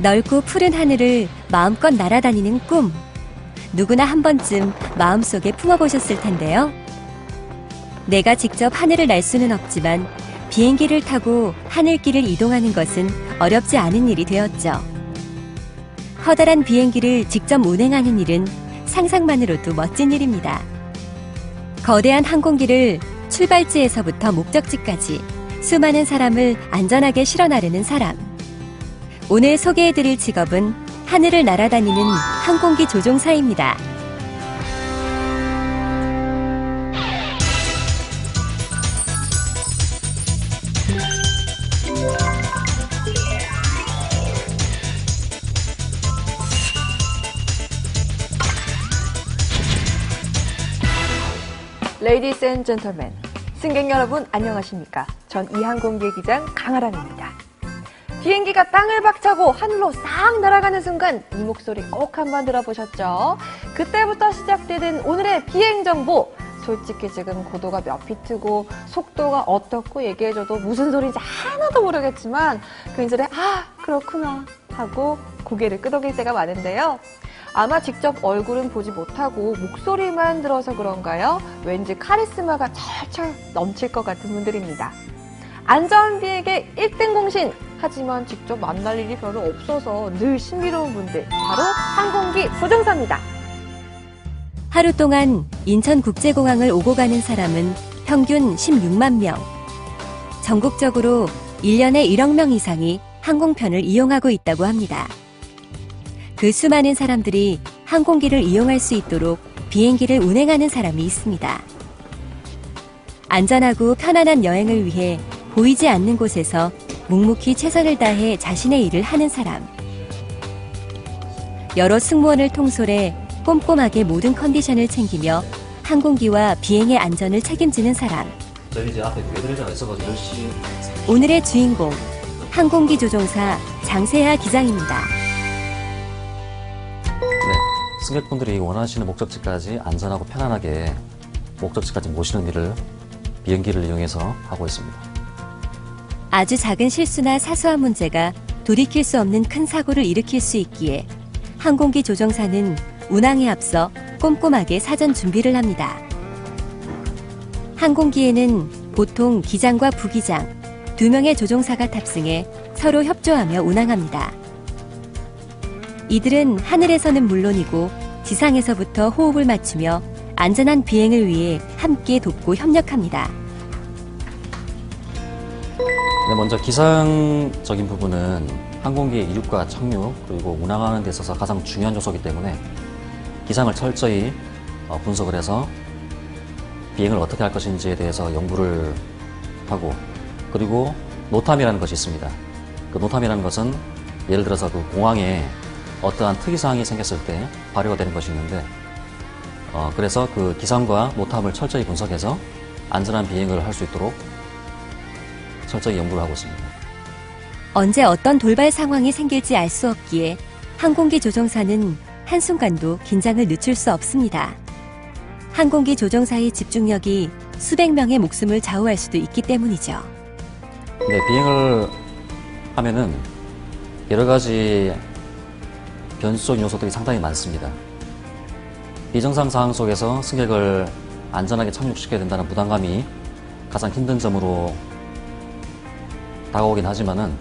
넓고 푸른 하늘을 마음껏 날아다니는 꿈. 누구나 한 번쯤 마음속에 품어보셨을 텐데요. 내가 직접 하늘을 날 수는 없지만 비행기를 타고 하늘길을 이동하는 것은 어렵지 않은 일이 되었죠. 커다란 비행기를 직접 운행하는 일은 상상만으로도 멋진 일입니다. 거대한 항공기를 출발지에서부터 목적지까지 수많은 사람을 안전하게 실어 나르는 사람. 오늘 소개해드릴 직업은 하늘을 날아다니는 항공기 조종사입니다. Ladies and gentlemen, 승객 여러분 안녕하십니까? 전 이항공기의 기장 강아람입니다. 비행기가 땅을 박차고 하늘로 싹 날아가는 순간 이 목소리 꼭 한번 들어보셨죠? 그때부터 시작되는 오늘의 비행정보. 솔직히 지금 고도가 몇 피트고 속도가 어떻고 얘기해줘도 무슨 소리인지 하나도 모르겠지만 괜스레 그렇구나 하고 고개를 끄덕일 때가 많은데요. 아마 직접 얼굴은 보지 못하고 목소리만 들어서 그런가요? 왠지 카리스마가 철철 넘칠 것 같은 분들입니다. 안전비행의 1등 공신! 하지만 직접 만날 일이 별로 없어서 늘 신비로운 분들, 바로 항공기 조종사입니다. 하루 동안 인천국제공항을 오고 가는 사람은 평균 16만 명. 전국적으로 1년에 1억 명 이상이 항공편을 이용하고 있다고 합니다. 그 수많은 사람들이 항공기를 이용할 수 있도록 비행기를 운행하는 사람이 있습니다. 안전하고 편안한 여행을 위해 보이지 않는 곳에서 묵묵히 최선을 다해 자신의 일을 하는 사람. 여러 승무원을 통솔해 꼼꼼하게 모든 컨디션을 챙기며 항공기와 비행의 안전을 책임지는 사람. 저희 이제 앞에 외들자가 있어가지고 10시. 오늘의 주인공, 항공기 조종사 장세하 기장입니다. 네, 승객분들이 원하시는 목적지까지 안전하고 편안하게 목적지까지 모시는 일을 비행기를 이용해서 하고 있습니다. 아주 작은 실수나 사소한 문제가 돌이킬 수 없는 큰 사고를 일으킬 수 있기에 항공기 조종사는 운항에 앞서 꼼꼼하게 사전 준비를 합니다. 항공기에는 보통 기장과 부기장, 2명의 조종사가 탑승해 서로 협조하며 운항합니다. 이들은 하늘에서는 물론이고 지상에서부터 호흡을 맞추며 안전한 비행을 위해 함께 돕고 협력합니다. 네, 먼저 기상적인 부분은 항공기의 이륙과 착륙 그리고 운항하는 데 있어서 가장 중요한 요소이기 때문에 기상을 철저히 분석을 해서 비행을 어떻게 할 것인지에 대해서 연구를 하고, 그리고 노탐이라는 것이 있습니다. 그 노탐이라는 것은 예를 들어서 그 공항에 어떠한 특이사항이 생겼을 때 발효가 되는 것이 있는데, 그래서 그 기상과 노탐을 철저히 분석해서 안전한 비행을 할 수 있도록 철저히 연구를 하고 있습니다. 언제 어떤 돌발 상황이 생길지 알 수 없기에 항공기 조종사는 한순간도 긴장을 늦출 수 없습니다. 항공기 조종사의 집중력이 수백 명의 목숨을 좌우할 수도 있기 때문이죠. 네, 비행을 하면은 여러 가지 변수적 요소들이 상당히 많습니다. 비정상 상황 속에서 승객을 안전하게 착륙시켜야 된다는 부담감이 가장 힘든 점으로 다가오긴 하지만은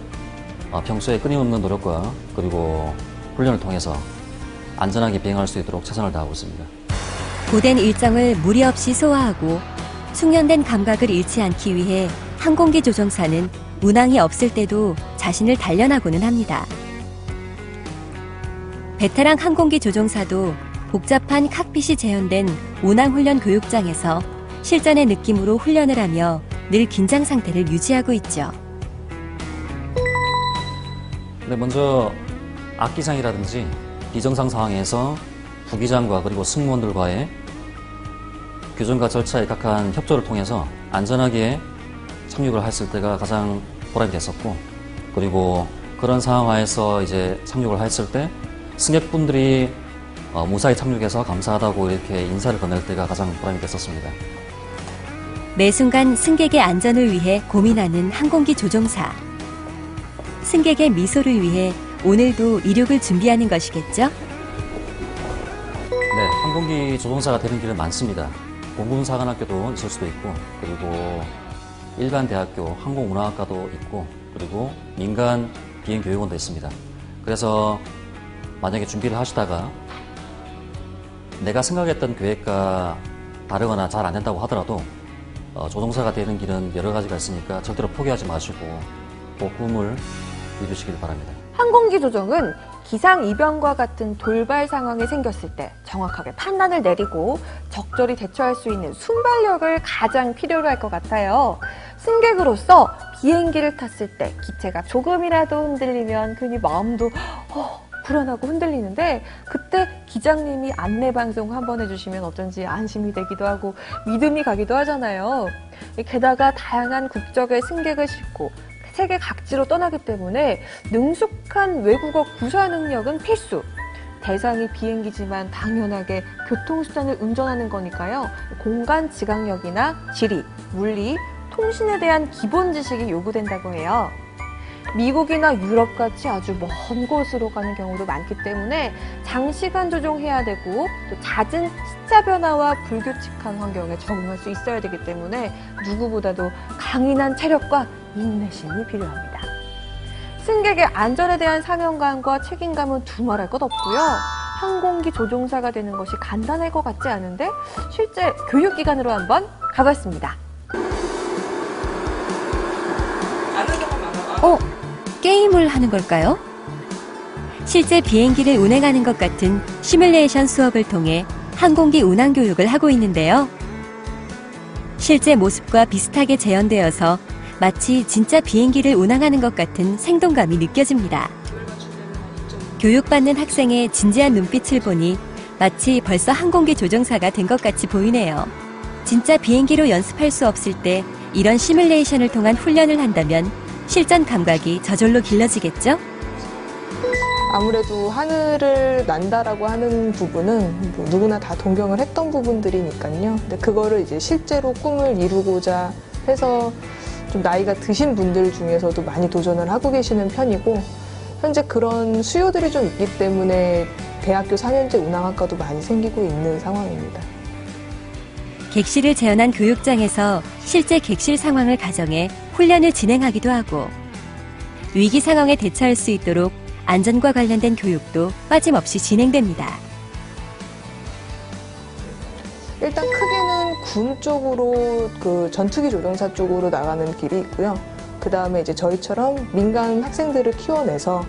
평소에 끊임없는 노력과 그리고 훈련을 통해서 안전하게 비행할 수 있도록 최선을 다하고 있습니다. 고된 일정을 무리 없이 소화하고 숙련된 감각을 잃지 않기 위해 항공기 조종사는 운항이 없을 때도 자신을 단련하고는 합니다. 베테랑 항공기 조종사도 복잡한 칵핏이 재현된 운항훈련 교육장에서 실전의 느낌으로 훈련을 하며 늘 긴장 상태를 유지하고 있죠. 네, 먼저 악기상이라든지 비정상 상황에서 부기장과 그리고 승무원들과의 규정과 절차의 각한 협조를 통해서 안전하게 착륙을 했을 때가 가장 보람이 됐었고, 그리고 그런 상황 하에서 이제 착륙을 했을 때 승객분들이 무사히 착륙해서 감사하다고 이렇게 인사를 건넬 때가 가장 보람이 됐었습니다. 매 순간 승객의 안전을 위해 고민하는 항공기 조종사. 승객의 미소를 위해 오늘도 이륙을 준비하는 것이겠죠? 네, 항공기 조종사가 되는 길은 많습니다. 공군사관학교도 있을 수도 있고, 그리고 일반 대학교 항공운항학과도 있고, 그리고 민간 비행교육원도 있습니다. 그래서 만약에 준비를 하시다가 내가 생각했던 계획과 다르거나 잘 안 된다고 하더라도 조종사가 되는 길은 여러 가지가 있으니까 절대로 포기하지 마시고 그 꿈을 이루시길 바랍니다. 항공기 조종은 기상 이변과 같은 돌발 상황이 생겼을 때 정확하게 판단을 내리고 적절히 대처할 수 있는 순발력을 가장 필요로 할 것 같아요. 승객으로서 비행기를 탔을 때 기체가 조금이라도 흔들리면 괜히 마음도 불안하고 흔들리는데 그때 기장님이 안내방송 한번 해주시면 어쩐지 안심이 되기도 하고 믿음이 가기도 하잖아요. 게다가 다양한 국적의 승객을 싣고 세계 각지로 떠나기 때문에 능숙한 외국어 구사 능력은 필수. 대상이 비행기지만 당연하게 교통수단을 운전하는 거니까요. 공간 지각력이나 지리, 물리, 통신에 대한 기본 지식이 요구된다고 해요. 미국이나 유럽같이 아주 먼 곳으로 가는 경우도 많기 때문에 장시간 조종해야 되고 또 잦은 시차 변화와 불규칙한 환경에 적응할 수 있어야 되기 때문에 누구보다도 강인한 체력과 인내심이 필요합니다. 승객의 안전에 대한 사명감과 책임감은 두말할 것 없고요. 항공기 조종사가 되는 것이 간단할 것 같지 않은데 실제 교육기관으로 한번 가봤습니다. 게임을 하는 걸까요? 실제 비행기를 운행하는 것 같은 시뮬레이션 수업을 통해 항공기 운항 교육을 하고 있는데요. 실제 모습과 비슷하게 재현되어서 마치 진짜 비행기를 운항하는 것 같은 생동감이 느껴집니다. 교육받는 학생의 진지한 눈빛을 보니 마치 벌써 항공기 조종사가 된 것 같이 보이네요. 진짜 비행기로 연습할 수 없을 때 이런 시뮬레이션을 통한 훈련을 한다면 실전 감각이 저절로 길러지겠죠? 아무래도 하늘을 난다라고 하는 부분은 뭐 누구나 다 동경을 했던 부분들이니까요. 근데 그거를 이제 실제로 꿈을 이루고자 해서 좀 나이가 드신 분들 중에서도 많이 도전을 하고 계시는 편이고, 현재 그런 수요들이 좀 있기 때문에 대학교 4년제 운항학과도 많이 생기고 있는 상황입니다. 객실을 재현한 교육장에서 실제 객실 상황을 가정해 훈련을 진행하기도 하고 위기 상황에 대처할 수 있도록 안전과 관련된 교육도 빠짐없이 진행됩니다. 일단 크게는 군 쪽으로 그 전투기 조종사 쪽으로 나가는 길이 있고요. 그 다음에 이제 저희처럼 민간 학생들을 키워내서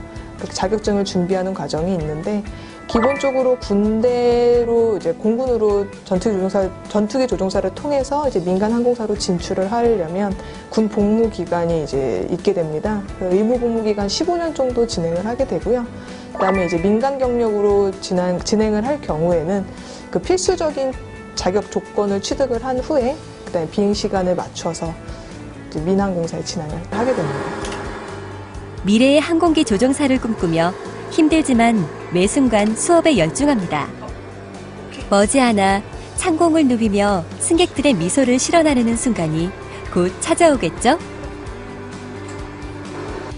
자격증을 준비하는 과정이 있는데, 기본적으로 군대로 이제 공군으로 전투기 조종사를 통해서 이제 민간 항공사로 진출을 하려면 군 복무 기간이 이제 있게 됩니다. 의무 복무 기간 15년 정도 진행을 하게 되고요. 그다음에 이제 민간 경력으로 진행을 할 경우에는 그 필수적인 자격 조건을 취득을 한 후에 그다음에 비행 시간을 맞춰서 이제 민항공사에 진행을 하게 됩니다. 미래의 항공기 조종사를 꿈꾸며 힘들지만 매 순간 수업에 열중합니다. 머지않아 창공을 누비며 승객들의 미소를 실어나르는 순간이 곧 찾아오겠죠?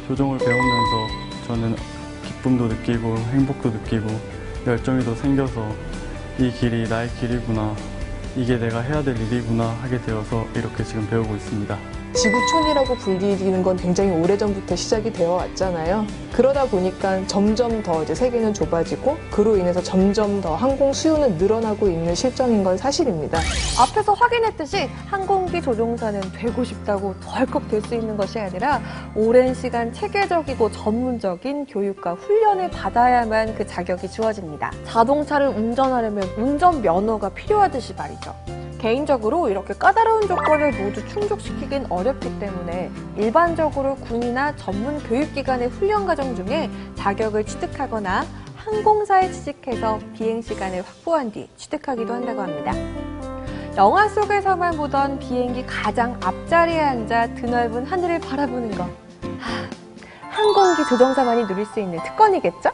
조종을 배우면서 저는 기쁨도 느끼고 행복도 느끼고 열정이 더 생겨서 이 길이 나의 길이구나, 이게 내가 해야 될 일이구나 하게 되어서 이렇게 지금 배우고 있습니다. 지구촌이라고 불리는 건 굉장히 오래전부터 시작이 되어 왔잖아요. 그러다 보니까 점점 더 이제 세계는 좁아지고 그로 인해서 점점 더 항공 수요는 늘어나고 있는 실정인 건 사실입니다. 앞에서 확인했듯이 항공기 조종사는 되고 싶다고 덜컥 될 수 있는 것이 아니라 오랜 시간 체계적이고 전문적인 교육과 훈련을 받아야만 그 자격이 주어집니다. 자동차를 운전하려면 운전면허가 필요하듯이 말이죠. 개인적으로 이렇게 까다로운 조건을 모두 충족시키긴 어렵기 때문에 일반적으로 군이나 전문 교육기관의 훈련 과정 중에 자격을 취득하거나 항공사에 취직해서 비행시간을 확보한 뒤 취득하기도 한다고 합니다. 영화 속에서만 보던 비행기 가장 앞자리에 앉아 드넓은 하늘을 바라보는 것. 항공기 조종사만이 누릴 수 있는 특권이겠죠?